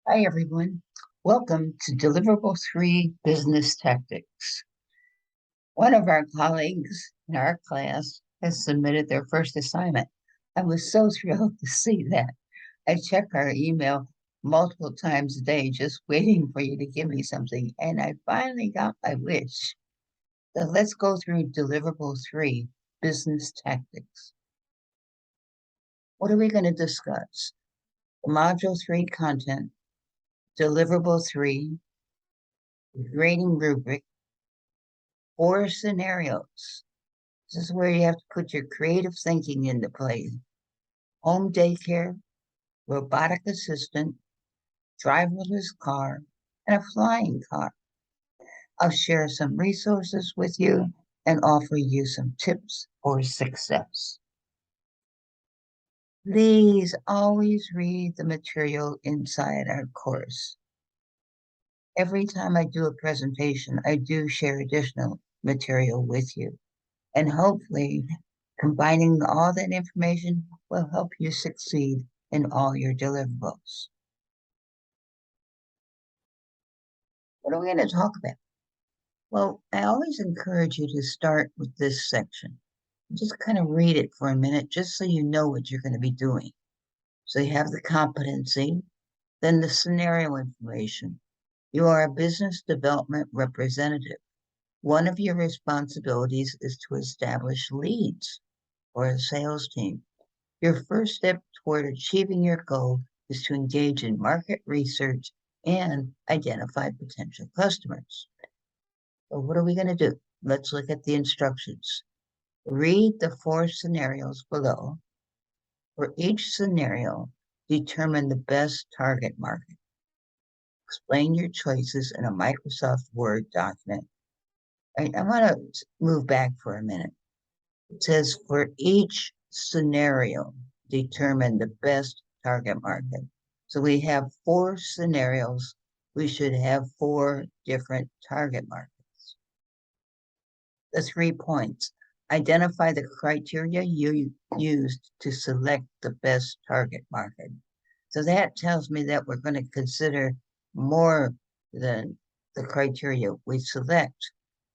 Hi, everyone. Welcome to Deliverable 3 Business Tactics. One of our colleagues in our class has submitted their first assignment. I was so thrilled to see that. I check our email multiple times a day, just waiting for you to give me something, and I finally got my wish. So let's go through Deliverable 3 Business Tactics. What are we going to discuss? Module 3 content, Deliverable 3, grading rubric, 4 scenarios. This is where you have to put your creative thinking into play. Home daycare, robotic assistant, driverless car, and a flying car. I'll share some resources with you and offer you some tips for success. Please always read the material inside our course. Every time I do a presentation, I do share additional material with you. And hopefully, combining all that information will help you succeed in all your deliverables. What are we going to talk about? Well, I always encourage you to start with this section. Just kind of read it for a minute, just so you know what you're going to be doing. So you have the competency, then the scenario information. You are a business development representative. One of your responsibilities is to establish leads for a sales team. Your first step toward achieving your goal is to engage in market research and identify potential customers. So what are we going to do? Let's look at the instructions. Read the 4 scenarios below. For each scenario, determine the best target market. Explain your choices in a Microsoft Word document. I want to move back for a minute. It says for each scenario, determine the best target market. So we have 4 scenarios. We should have 4 different target markets. The 3 points. Identify the criteria you used to select the best target market. So that tells me that we're going to consider more than the criteria we select,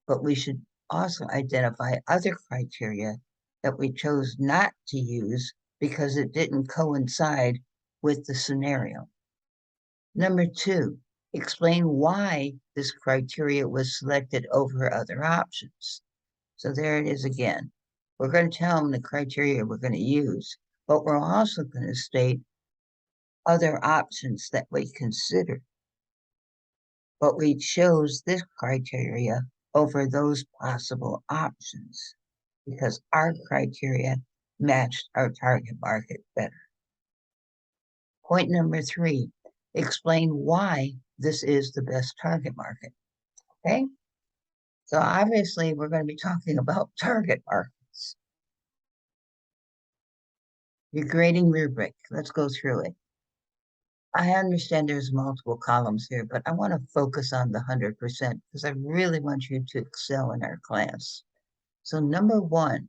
but we should also identify other criteria that we chose not to use because it didn't coincide with the scenario. Number 2, explain why this criteria was selected over other options. So there it is again. We're going to tell them the criteria we're going to use, but we're also going to state other options that we considered. But we chose this criteria over those possible options because our criteria matched our target market better. Point number 3, explain why this is the best target market. Okay? So obviously we're going to be talking about target markets. Your grading rubric, let's go through it. I understand there's multiple columns here, but I want to focus on the 100% because I really want you to excel in our class. So number 1,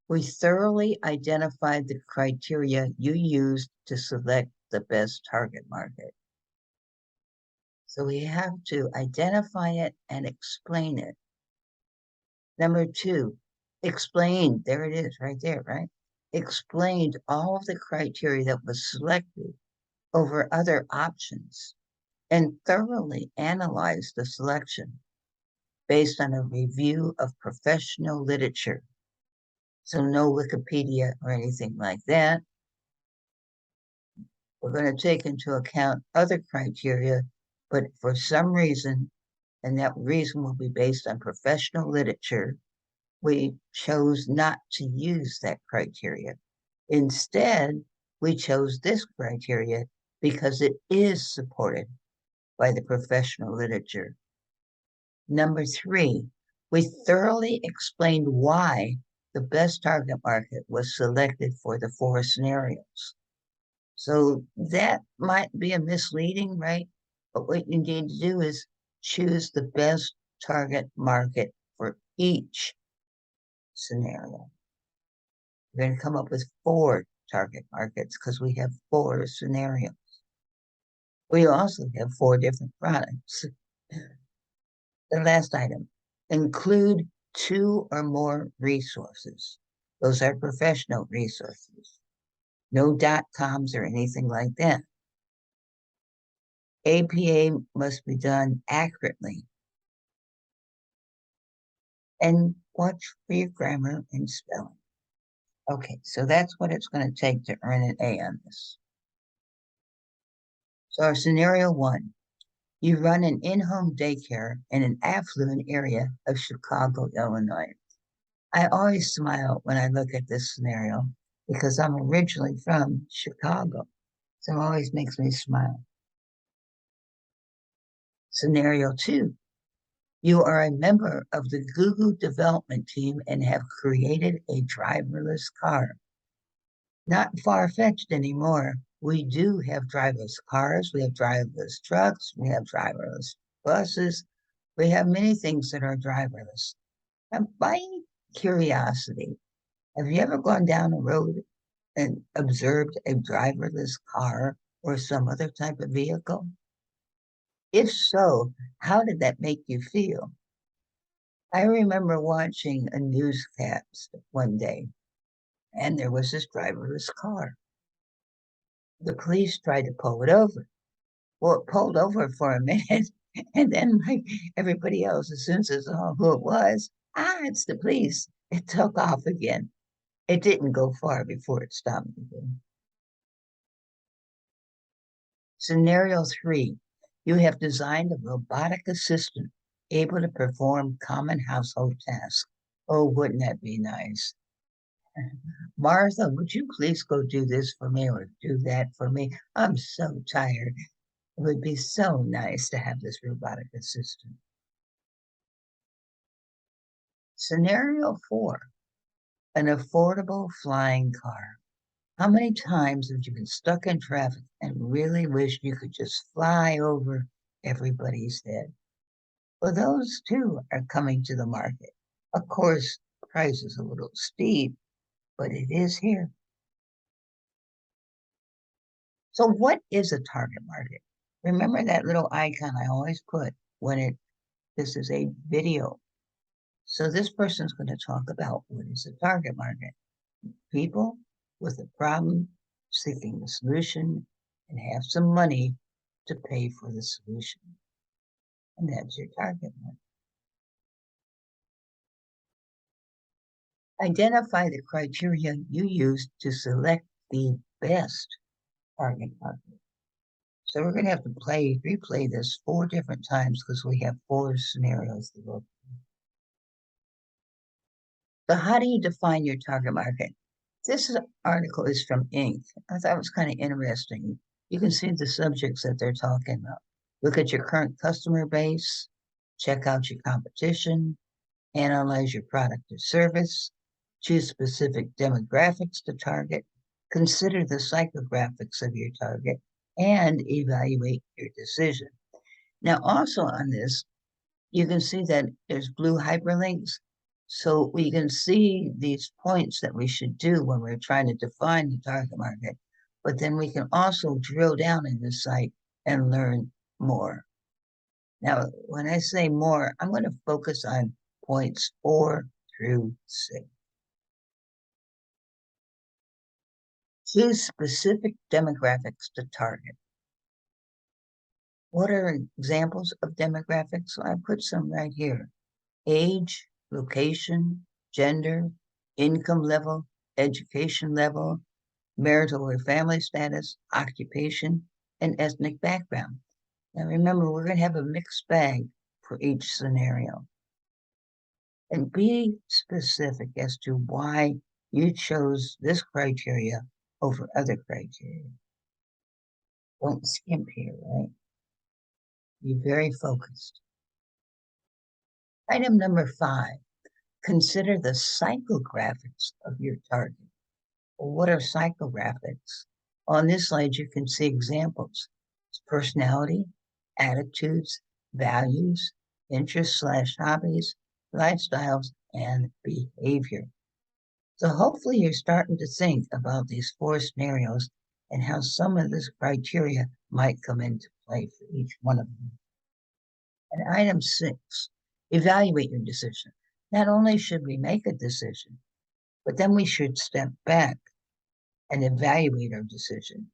we thoroughly identified the criteria you used to select the best target market. So we have to identify it and explain it. Number 2, explain, there it is right there, right? Explained all of the criteria that was selected over other options and thoroughly analyzed the selection based on a review of professional literature. So no Wikipedia or anything like that. We're going to take into account other criteria, but for some reason, and that reason will be based on professional literature, we chose not to use that criteria. Instead, we chose this criteria because it is supported by the professional literature. Number 3, we thoroughly explained why the best target market was selected for the 4 scenarios. So that might be a misleading, right? But what you need to do is choose the best target market for each scenario. We're going to come up with 4 target markets because we have 4 scenarios. We also have four different products. The last item, include two or more resources. Those are professional resources. No .coms or anything like that. APA must be done accurately, and watch for your grammar and spelling. Okay, so that's what it's going to take to earn an A on this. So our scenario one, you run an in-home daycare in an affluent area of Chicago, Illinois. I always smile when I look at this scenario because I'm originally from Chicago. So it always makes me smile. Scenario two, you are a member of the Google development team and have created a driverless car. Not far-fetched anymore. We do have driverless cars, we have driverless trucks, we have driverless buses, we have many things that are driverless. And by curiosity, have you ever gone down a road and observed a driverless car or some other type of vehicle? If so, how did that make you feel? I remember watching a newscast one day, and there was this driverless car. The police tried to pull it over. Well, it pulled over for a minute, and then, like everybody else, as soon as it saw who it was, it's the police. It took off again. It didn't go far before it stopped again. Scenario three, you have designed a robotic assistant able to perform common household tasks. Oh, wouldn't that be nice? Martha, would you please go do this for me or do that for me? I'm so tired. It would be so nice to have this robotic assistant. Scenario four, an affordable flying car. How many times have you been stuck in traffic and really wished you could just fly over everybody's head? Well, those too are coming to the market. Of course, the price is a little steep, but it is here. So, what is a target market? Remember that little icon I always put when this is a video. So, this person's going to talk about what is a target market. People with a problem seeking a solution and have some money to pay for the solution. And that's your target market. Identify the criteria you use to select the best target market. So we're going to have to replay this four different times because we have four scenarios to look. So how do you define your target market? Article is from Inc. I thought it was kind of interesting. You can see the subjects that they're talking about. Look at your current customer base, check out your competition, analyze your product or service, choose specific demographics to target, consider the psychographics of your target, and evaluate your decision. Now, also on this, you can see that there's blue hyperlinks. So we can see these points that we should do when we're trying to define the target market. But then we can also drill down in the site and learn more. Now, when I say more, I'm going to focus on points 4 through 6. Choose specific demographics to target. What are examples of demographics? I put some right here. Age, location, gender, income level, education level, marital or family status, occupation, and ethnic background. Now remember, we're going to have a mixed bag for each scenario. And be specific as to why you chose this criteria over other criteria. Don't skimp here, right? Be very focused. Item number 5, consider the psychographics of your target. Well, what are psychographics? On this slide, you can see examples. It's personality, attitudes, values, interests/hobbies, lifestyles, and behavior. So hopefully you're starting to think about these four scenarios and how some of this criteria might come into play for each one of them. And item 6, evaluate your decision. Not only should we make a decision, but then we should step back and evaluate our decision.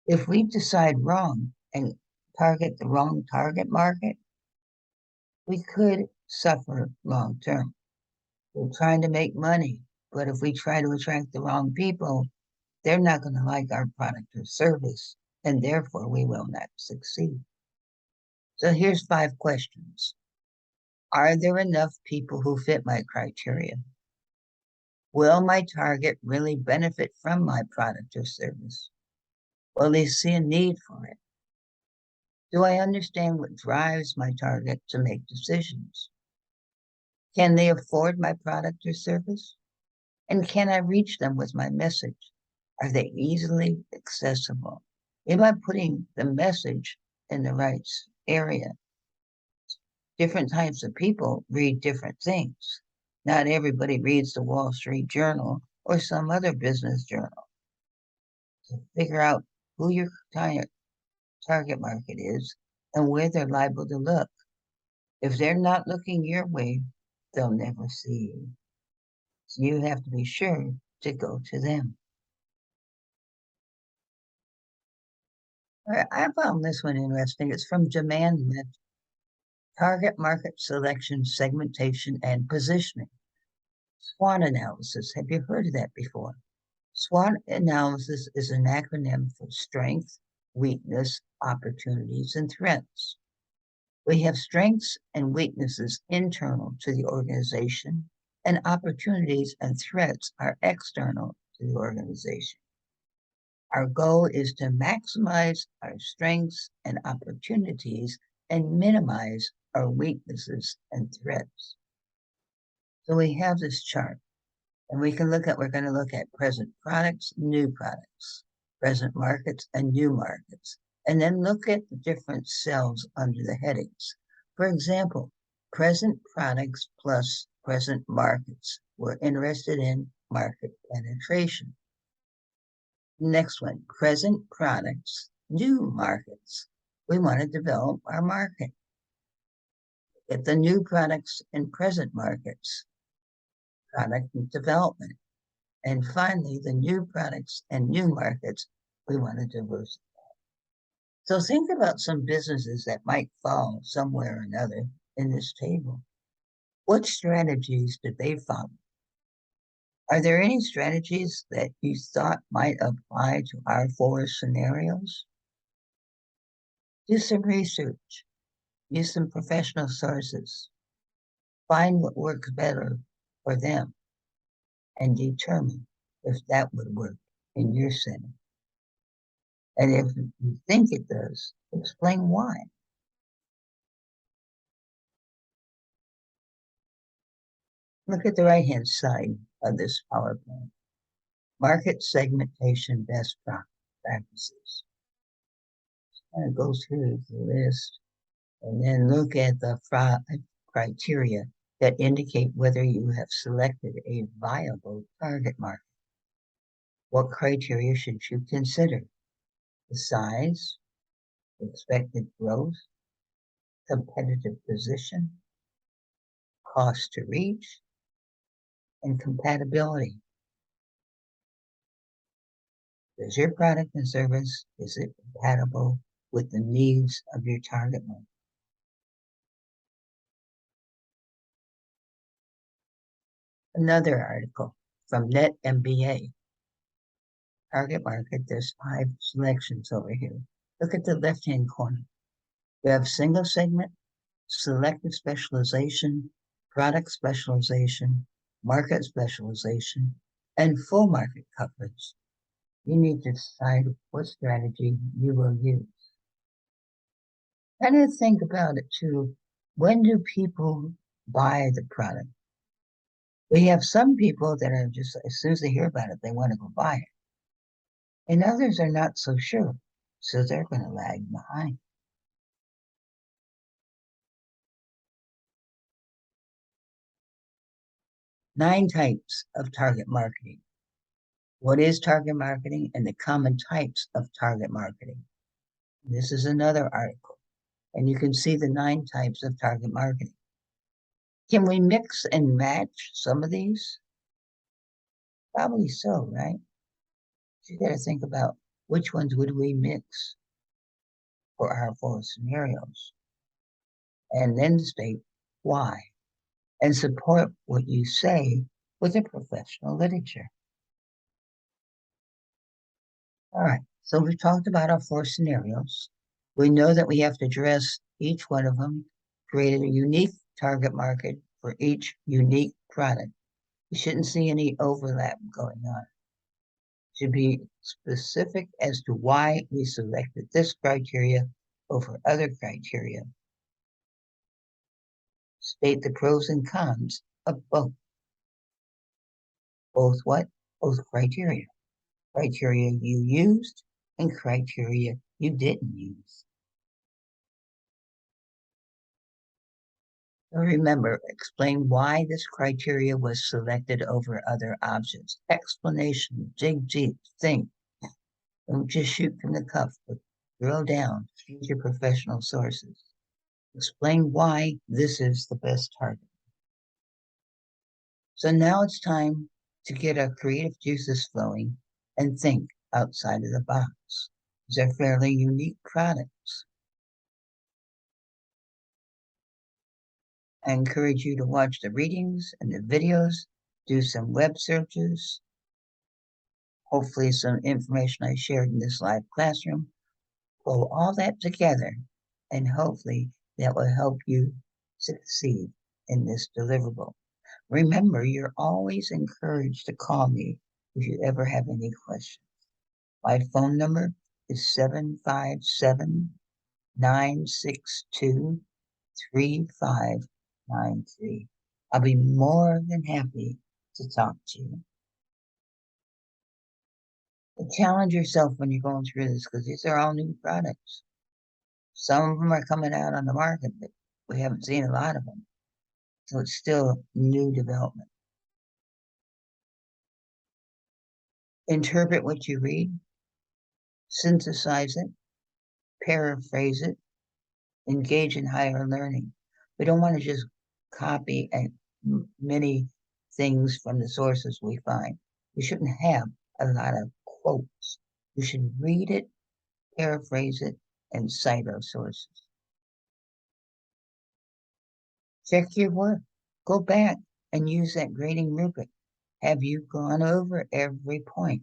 If we decide wrong and target the wrong target market, we could suffer long term. We're trying to make money, but if we try to attract the wrong people, they're not going to like our product or service, and therefore we will not succeed. So here's 5 questions. Are there enough people who fit my criteria? Will my target really benefit from my product or service? Will they see a need for it? Do I understand what drives my target to make decisions? Can they afford my product or service? And can I reach them with my message? Are they easily accessible? Am I putting the message in the right area? Different types of people read different things. Not everybody reads the Wall Street Journal or some other business journal. So figure out who your target market is and where they're liable to look. If they're not looking your way, they'll never see you. So you have to be sure to go to them. All right, I found this one interesting. It's from Demand Myth, Target Market Selection, Segmentation, and Positioning. SWOT analysis. Have you heard of that before? SWOT analysis is an acronym for strength, weakness, opportunities, and threats. We have strengths and weaknesses internal to the organization, and opportunities and threats are external to the organization. Our goal is to maximize our strengths and opportunities and minimize our weaknesses and threats. So we have this chart, and we're going to look at present products, new products, present markets, and new markets, and then look at the different cells under the headings. For example, present products plus present markets. We're interested in market penetration. Next one, present products, new markets. We want to develop our market. Get the new products in present markets, product development. And finally, the new products and new markets, we want to diversify. So think about some businesses that might fall somewhere or another in this table. What strategies did they follow? Are there any strategies that you thought might apply to our 4 scenarios? Do some research. Use some professional sources. Find what works better for them and determine if that would work in your setting. And if you think it does, explain why. Look at the right-hand side of this PowerPoint. Market segmentation best practices. And go through the list and then look at the criteria that indicate whether you have selected a viable target market. What criteria should you consider? The size, expected growth, competitive position, cost to reach, and compatibility. Does your product and service, is it compatible with the needs of your target market? Another article from Net MBA. Target market, there's 5 selections over here. Look at the left-hand corner. We have single segment, selective specialization, product specialization, market specialization, and full market coverage. You need to decide what strategy you will use. Kind of think about it too. When do people buy the product? We have some people that are just, as soon as they hear about it, they want to go buy it. And others are not so sure, so they're going to lag behind. Nine types of target marketing. What is target marketing and the common types of target marketing? This is another article, and you can see the 9 types of target marketing. Can we mix and match some of these? Probably so, right? You got to think about which ones would we mix for our 4 scenarios, and then state why, and support what you say with the professional literature. All right, so we've talked about our 4 scenarios. We know that we have to address each one of them, create a unique target market for each unique product. You shouldn't see any overlap going on. Should be specific as to why we selected this criteria over other criteria. State the pros and cons of both. Both what? Both criteria. Criteria you used and criteria you didn't use. So remember, explain why this criteria was selected over other options. Explanation, dig deep, think. Don't just shoot from the cuff, but drill down, use your professional sources. Explain why this is the best target. So now it's time to get our creative juices flowing and think outside of the box. These are fairly unique products. I encourage you to watch the readings and the videos, do some web searches, hopefully some information I shared in this live classroom. Pull all that together, and hopefully that will help you succeed in this deliverable. Remember, you're always encouraged to call me if you ever have any questions. My phone number is 757 962 3593. I'll be more than happy to talk to you. But challenge yourself when you're going through this because these are all new products. Some of them are coming out on the market, but we haven't seen a lot of them. So it's still new development. Interpret what you read, synthesize it, paraphrase it, engage in higher learning. We don't want to just copy many things from the sources we find. We shouldn't have a lot of quotes. You should read it, paraphrase it, and cite our sources. Check your work. Go back and use that grading rubric. Have you gone over every point?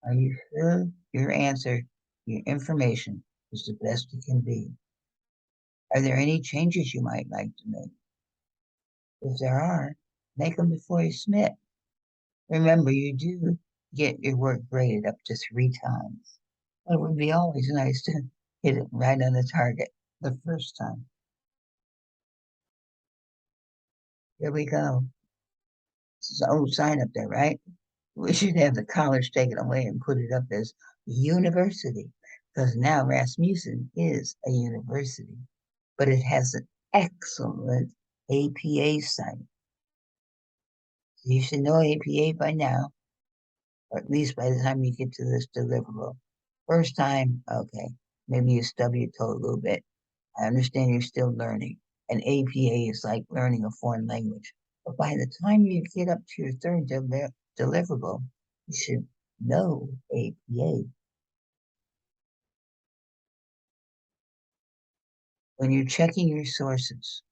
Are you sure your answer, your information, is the best it can be? Are there any changes you might like to make? If there are, make them before you submit. Remember, you do get your work graded up to 3 times. But it would be always nice to hit it right on the target the first time. Here we go. So sign up there, right? We should have the college taken away and put it up as university, because now Rasmussen is a university, but it has an excellent APA site. You should know APA by now, or at least by the time you get to this deliverable. First time, okay, maybe you stub your toe a little bit. I understand you're still learning, and APA is like learning a foreign language. But by the time you get up to your third deliverable, you should know APA. When you're checking your sources,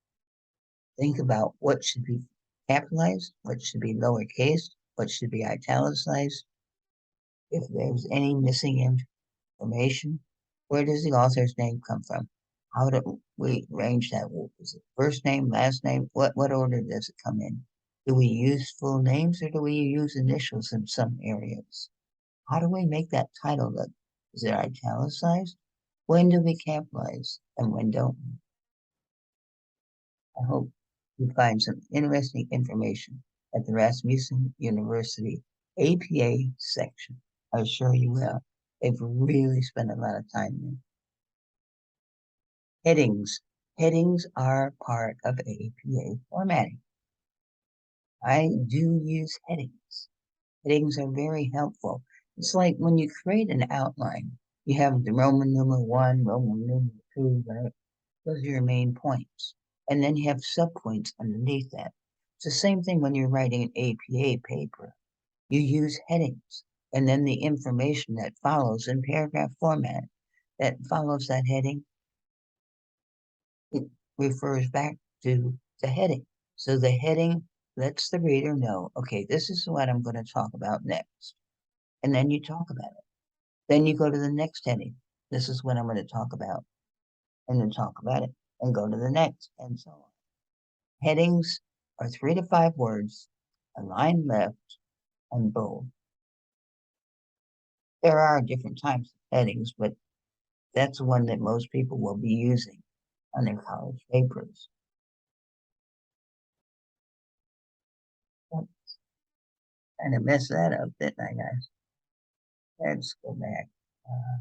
think about what should be capitalized, what should be lowercase, what should be italicized. If there's any missing information, where does the author's name come from? How do we arrange that? Is it first name, last name? What order does it come in? Do we use full names or do we use initials in some areas? How do we make that title look? Is it italicized? When do we capitalize and when don't we? I hope you find some interesting information at the Rasmussen University APA section. I'm sure you will. They've really spent a lot of time there. Headings. Headings are part of APA formatting. I do use headings. Headings are very helpful. It's like when you create an outline, you have the Roman numeral 1, Roman numeral 2, right? Those are your main points. And then you have subpoints underneath that. It's the same thing when you're writing an APA paper. You use headings, and then the information that follows in paragraph format that follows that heading, it refers back to the heading. So the heading lets the reader know, okay, this is what I'm going to talk about next. And then you talk about it. Then you go to the next heading. This is what I'm going to talk about. And then talk about it and go to the next, and so on. Headings are 3 to 5 words, align left and bold. There are different types of headings, but that's one that most people will be using on their college papers. Kind of messed that up, didn't I, guys? Let's go back. Uh,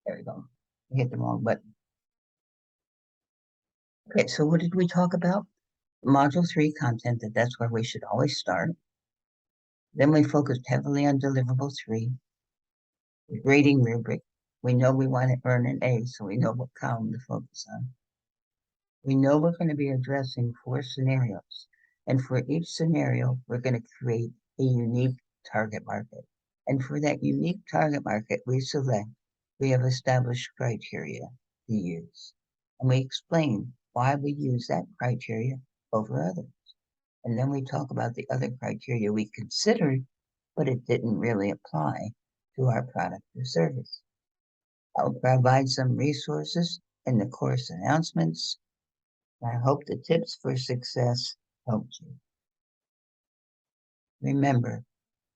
there we go. I hit the wrong button. Okay, so what did we talk about? Module 3 content, that's where we should always start. Then we focused heavily on deliverable 3, the grading rubric. We know we want to earn an A, so we know what column to focus on. We know we're going to be addressing 4 scenarios, and for each scenario, we're going to create a unique target market. And for that unique target market we have established criteria to use. And we explain why we use that criteria over others. And then we talk about the other criteria we considered, but it didn't really apply to our product or service. I'll provide some resources in the course announcements. I hope the tips for success helped you. Remember,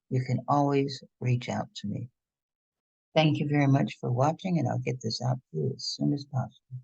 you can always reach out to me. Thank you very much for watching, and I'll get this out to you as soon as possible.